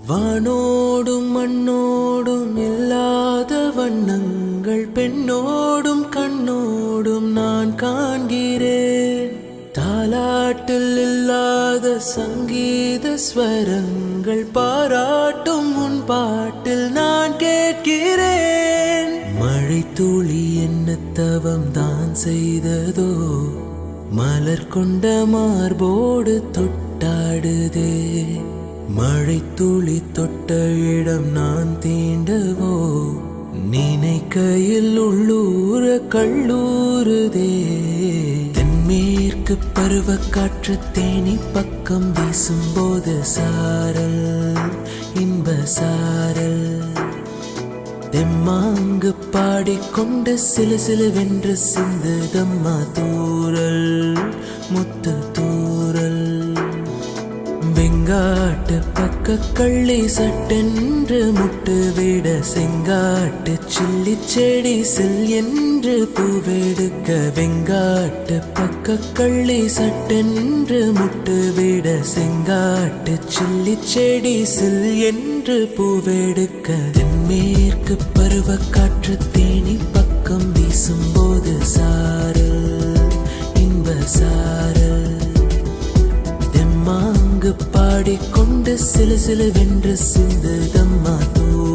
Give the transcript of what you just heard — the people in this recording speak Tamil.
வானோடும் மண்ணோடும் இல்லாத வண்ணங்கள் பெண்ணோடும் கண்ணோடும் நான் காண்கிறேன். தாலாட்டில் இல்லாத சங்கீத ஸ்வரங்கள் பாராட்டும் உன் பாட்டில் நான் கேட்கிறேன். மழை துளி என்ன தவம் தான் செய்ததோ, மலர் கொண்ட மார்போடு தொட்டாடுதே. மழை துளி தொட்ட இடம் நான் தீண்டவோ, நினைக்கையில் உள்ளூர கல்லூருதே. தென்மேற்கு பருவ காற்று தேனி பக்கம் வீசும்போது சாரல் இன்ப சாரல். தெம்மாங்கு பாடிக்கொண்டு சிலு சிலுவென்று சிந்துதம்மா தூரல் முத்து தூரல். வெங்காட்டு பக்க கள்ளி சட்டென்று முட்டு விட, செங்காட்டு சில்லி செடி சில் என்று பூவெடுக்க. வெங்காட்டு பக்க கள்ளி சட்டென்று முட்டு விட, செங்காட்டு சில்லி செடி சில் என்று பூவெடுக்க. தென்மேற்கு பருவ காற்று தேனி பக்கம் வீசும்போது சாரல் இன்ப சாரல். தெம்மாங்கு பாடிக்கொண்டு சிலு சிலுவென்று சிந்துதம்மா தூரல்